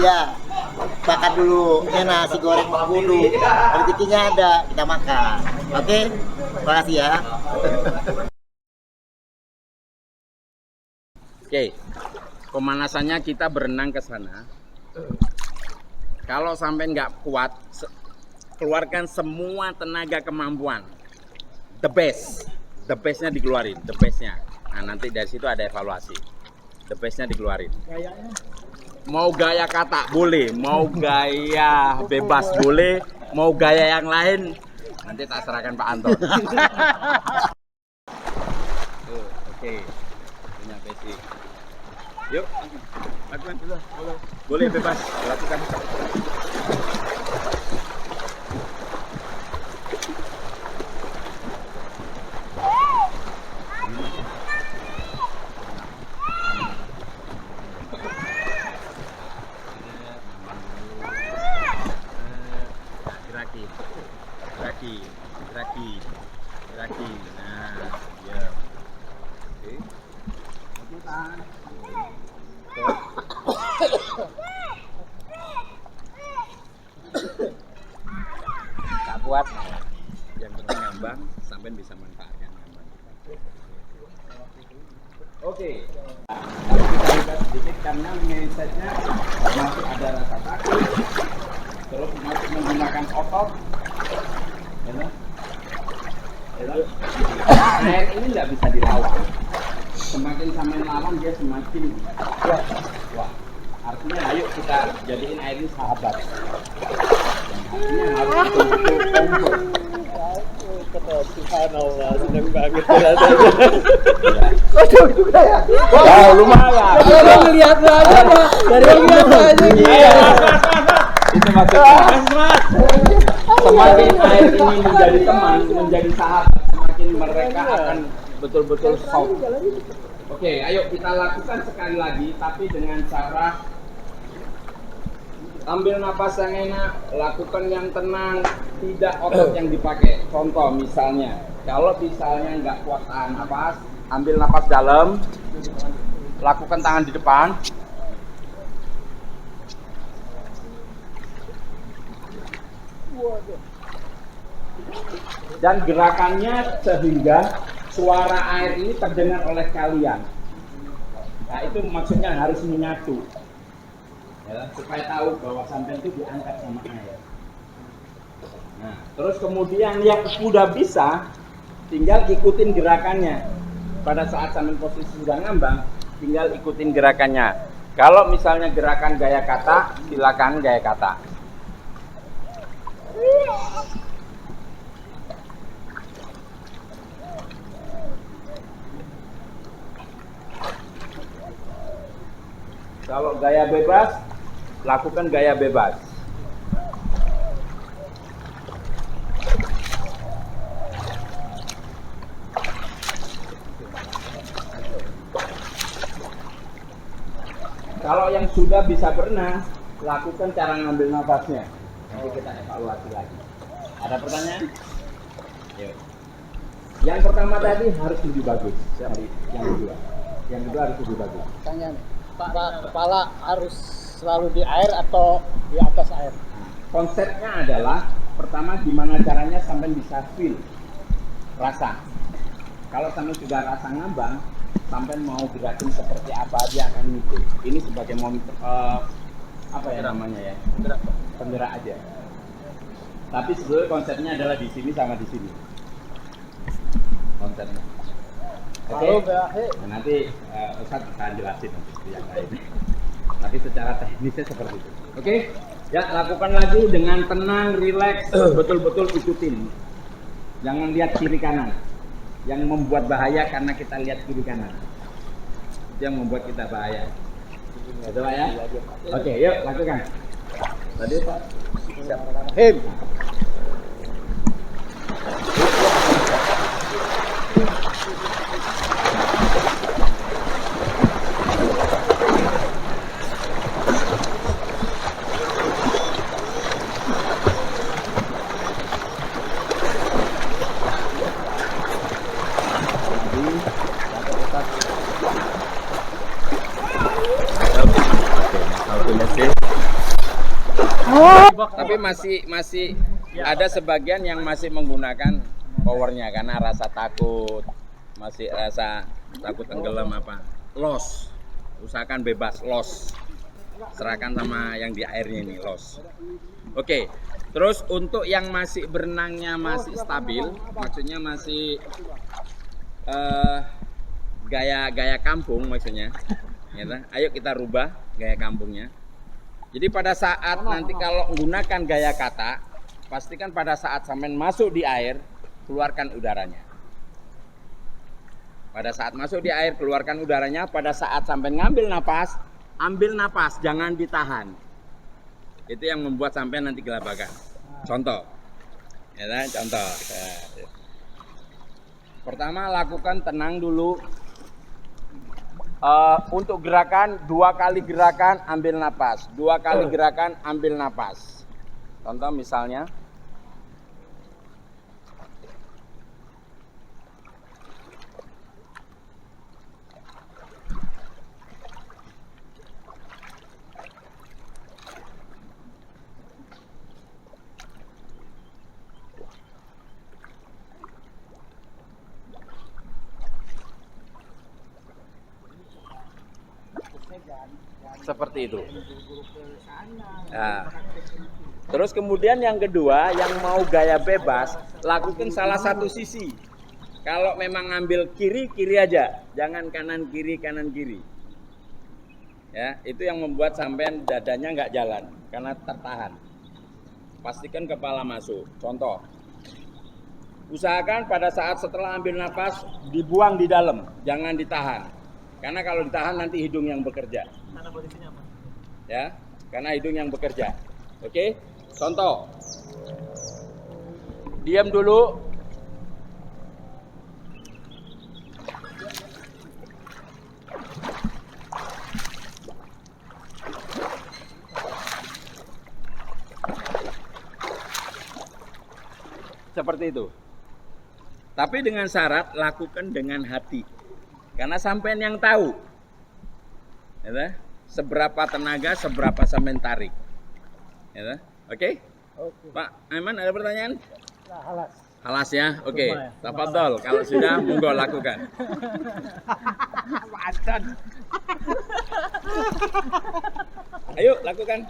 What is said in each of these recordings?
Ya, bakar dulu. Ini nasi goreng Bengkulu. Rezekinya ada, kita makan. Oke, makasih ya. Oke, pemanasannya kita berenang ke sana. Kalau sampai nggak kuat, keluarkan semua tenaga kemampuan. The bestnya dikeluarin, the bestnya. Nah nanti dari situ ada evaluasi. The bestnya dikeluarin. Mau gaya kata boleh, mau gaya bebas boleh, mau gaya yang lain nanti tak serahkan Pak Anton. Oke, punya basic. Yuk, lakukan dulu. Boleh bebas, lakukan. Geraki. Nah, ya. Oke. Lakukan. Tak kuat, yang penting ngambang sampai bisa manfaatkan ngambang. Oke. Kalau kita lihat sedikit karena mindsetnya masih ada rasa takut, terus masih menggunakan otot, ya. Air ini nggak bisa dilawan. Semakin sampai lawan dia semakin kuat. Wah, artinya ayo kita jadiin air ini sahabat. Artinya harus betul-betul kompor. Subhanallah, seneng banget rasanya. Waduh juga ya. Wow, lumayan. Kalau ngelihat aja Pak, dari ngelihat aja gitu. Itu maksudnya. Semakin air ini menjadi teman, menjadi sahabat, semakin mereka akan betul-betul soft. Oke, ayo kita lakukan sekali lagi, tapi dengan cara ambil napas yang enak, lakukan yang tenang, tidak otot yang dipakai. Contoh misalnya, kalau misalnya nggak kuat tahan napas, ambil napas dalam, lakukan tangan di depan. Dan gerakannya sehingga suara air ini terdengar oleh kalian. Nah itu maksudnya harus menyatu, ya, supaya tahu bahwa sampai itu diangkat sama air. Nah terus kemudian yang sudah bisa, tinggal ikutin gerakannya. Pada saat sampai posisi sudah ngambang, tinggal ikutin gerakannya. Kalau misalnya gerakan gaya kata, silakan gaya kata. Kalau gaya bebas, lakukan gaya bebas. Kalau yang sudah bisa berenang, lakukan cara ngambil nafasnya. Nanti kita evaluasi lagi. Ada pertanyaan? Yuk. Yang pertama tadi harus lebih bagus dari yang kedua. Yang kedua harus lebih bagus. Pertanyaan, Pak, kepala harus selalu di air atau di atas air? Konsepnya adalah pertama gimana caranya sampai bisa feel rasa. Kalau sampai sudah rasa ngambang, sampai mau gerakin seperti apa dia akan ngikut. Ini sebagai apa ya namanya ya? Penggerak aja. Tapi sebetulnya konsepnya adalah di sini sama di sini. Konsepnya. Oke. Nah, nanti Ustadz akan jelasin nanti yang lain. Tapi secara teknisnya seperti itu. Oke. Ya, lakukan lagi dengan tenang, rileks, betul-betul ikutin. Jangan lihat kiri kanan. Yang membuat bahaya karena kita lihat kiri kanan. Itu yang membuat kita bahaya. Betul Pak ya? Oke, yuk lakukan. Tadi Pak. Him. Oke, Tapi masih ada sebagian yang masih menggunakan powernya karena rasa takut, masih rasa takut tenggelam apa. Los, usahakan bebas, los. Serahkan sama yang di airnya ini, los. Oke, terus untuk yang masih berenangnya masih stabil, maksudnya masih gaya kampung maksudnya, ya, ayo kita rubah gaya kampungnya. Jadi pada saat nanti kalau menggunakan gaya kata, pastikan pada saat sampean masuk di air, keluarkan udaranya. Pada saat masuk di air, keluarkan udaranya. Pada saat sampean ngambil napas, ambil napas, jangan ditahan. Itu yang membuat sampean nanti kelabakan. Contoh, ya, contoh. Pertama, lakukan tenang dulu. Untuk gerakan 2 kali gerakan ambil napas, 2 kali gerakan ambil napas. Contoh misalnya, seperti itu. Nah, terus kemudian yang kedua, yang mau gaya bebas, lakukan salah satu sisi. Kalau memang ngambil kiri aja, jangan kanan kiri. Ya, itu yang membuat sampean dadanya nggak jalan karena tertahan. Pastikan kepala masuk. Contoh, usahakan pada saat setelah ambil nafas dibuang di dalam, jangan ditahan. Karena kalau ditahan nanti hidung yang bekerja. Karena posisinya apa? Ya, karena hidung yang bekerja. Oke, contoh. Diam dulu. Seperti itu. Tapi dengan syarat lakukan dengan hati. Karena sampean yang tahu, ya, seberapa tenaga, seberapa sampean tarik. Ya, oke? Pak Aiman ada pertanyaan? Halas. Halas ya, oke. Tafadhol, kalau sudah monggo lakukan. Ayo lakukan.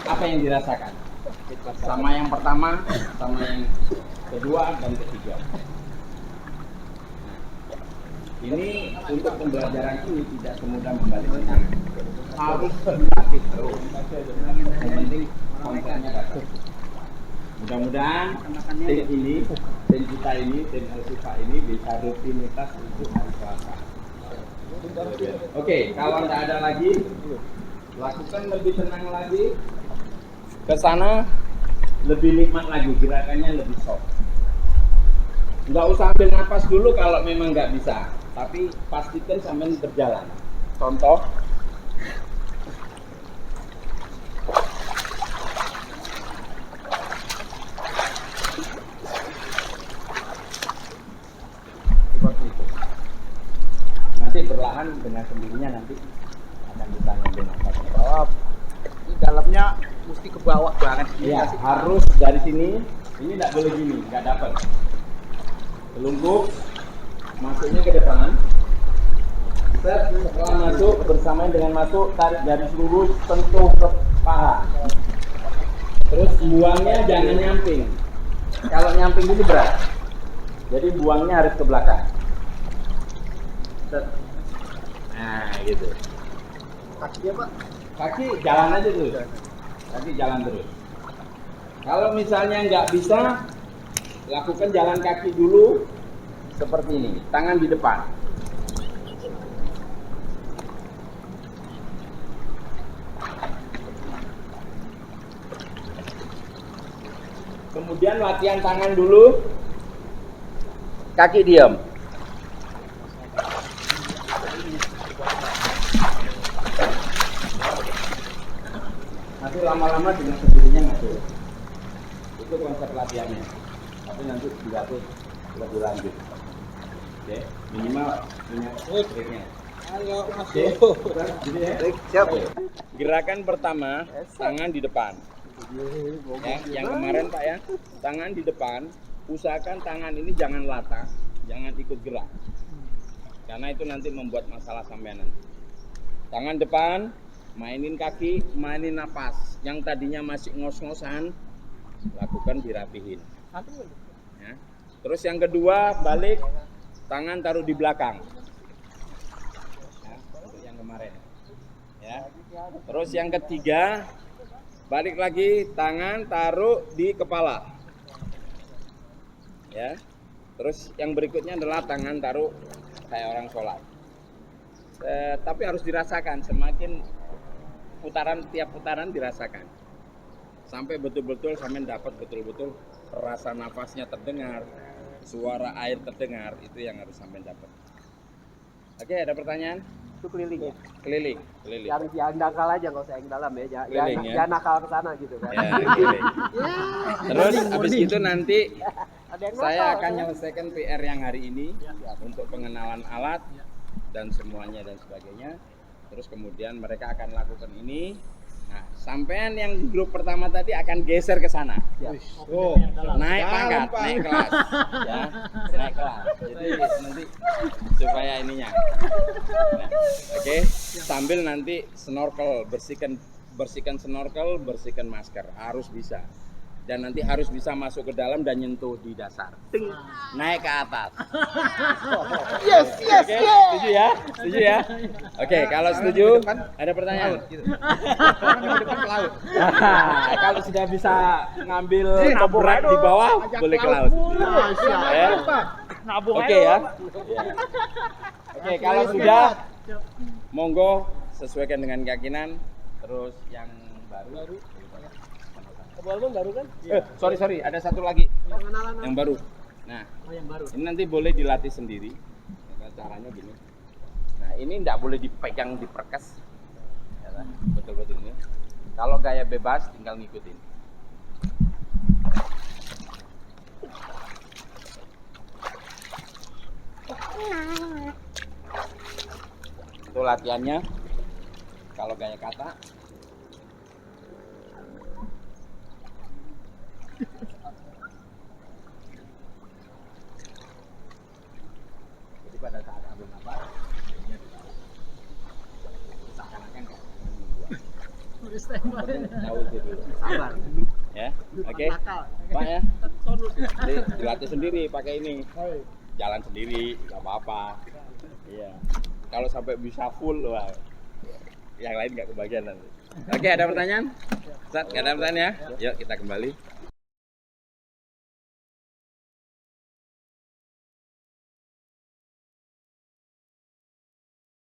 Apa yang dirasakan? Sama yang pertama, sama yang kedua dan ketiga. Ini untuk pembelajaran ini tidak semudah membalikkan tangan. Harus dilatih terus. Yang penting konsepnya dapat. Mudah-mudahan tim kita ini, tim Al-Sifa ini bisa rutinitas untuk hari Selasa. Oke, kalau tidak ada lagi, lakukan lebih tenang lagi. Ke sana lebih nikmat lagi, gerakannya lebih soft. Nggak usah ambil napas dulu kalau memang nggak bisa, tapi pastikan sampai berjalan. Contoh, seperti itu. Nanti perlahan dengan sendirinya nanti akan bisa ngambil napas. Di dalamnya mesti ke bawah banget. Iya, harus dari sini. Ini tidak boleh gini, nggak dapat. Telungkup, masuknya ke depan. Setelah masuk, bersamaan dengan masuk, tarik garis lurus, sentuh ke paha. Terus buangnya jangan nyamping. Kalau nyamping itu berat. Jadi buangnya harus ke belakang. Nah, gitu. Kakinya Pak? Kaki jalan aja terus. Kaki jalan terus. Kalau misalnya nggak bisa, lakukan jalan kaki dulu seperti ini. Tangan di depan. Kemudian latihan tangan dulu. Kaki diam. lama dengan sendirinya ngatur. Itu konsep latihannya. Tapi nanti dilatih lebih lanjut. Oke, minimal punya triknya. Ayo Oke, jadi ya. Siap. Oke. Gerakan pertama, tangan di depan. Ya, yang kemarin Pak ya, tangan di depan. Usahakan tangan ini jangan latah, jangan ikut gerak. Karena itu nanti membuat masalah sampean nanti. Tangan depan, mainin kaki, mainin napas. Yang tadinya masih ngos-ngosan, lakukan dirapihin. Ya. Terus yang kedua, balik, tangan taruh di belakang. Ya, untuk yang kemarin. Ya. Terus yang ketiga, balik lagi, tangan taruh di kepala. Ya. Terus yang berikutnya adalah tangan taruh kayak orang sholat. Tapi harus dirasakan, semakin tiap putaran dirasakan. Sampai betul-betul sampai dapat betul-betul rasa nafasnya terdengar, suara air terdengar, itu yang harus sampai dapat. Oke, ada pertanyaan? Itu keliling ya. Keliling. Yang nakal aja nggak usah yang dalam ya. Keliling, ya. Jangan nakal ke sana gitu kan. Ya, keliling. Terus habis itu nanti Ada yang saya nakal, akan kan? menyelesaikan PR yang hari ini untuk pengenalan alat dan semuanya dan sebagainya. Terus kemudian mereka akan lakukan ini. Nah, sampean yang grup pertama tadi akan geser ke sana. Oh, Naik pangkat, naik kelas. Ya, naik kelas. Jadi nanti supaya ininya. Nah, oke, sambil nanti snorkel, bersihkan snorkel, bersihkan masker, harus bisa. Dan nanti harus bisa masuk ke dalam dan nyentuh di dasar. Ting, naik ke atas. Yes, yes, Oke, yes. setuju ya? Setuju ya? Oke, kalau setuju, ada pertanyaan? Kalau sudah bisa ngambil berat di bawah, boleh ke laut. Ya. Oke ya. Oke, kalau sudah, monggo sesuaikan dengan keyakinan. Terus yang baru. Walaupun baru kan? Sorry, ada satu lagi Pengenalan yang baru. Nah, yang baru. ini nanti boleh dilatih sendiri. Nah, caranya gini. Nah, ini tidak boleh dipegang, diperkes. Ya, betul-betul ini. Kalau gaya bebas, tinggal ngikutin. Itu latihannya. Kalau gaya kata. Jadi pada saat ambil nafas, dia seakan-akan kayak membuat. Tahu itu dulu. Sabar. Ya, oke. Pak ya. Jadi dilatih sendiri pakai ini. Jalan sendiri, nggak apa-apa. Iya. Kalau sampai bisa full, wah, yang lain nggak kebagian nanti. Oke, ada pertanyaan? Ustaz, nggak ada pertanyaan ya? Yuk kita kembali.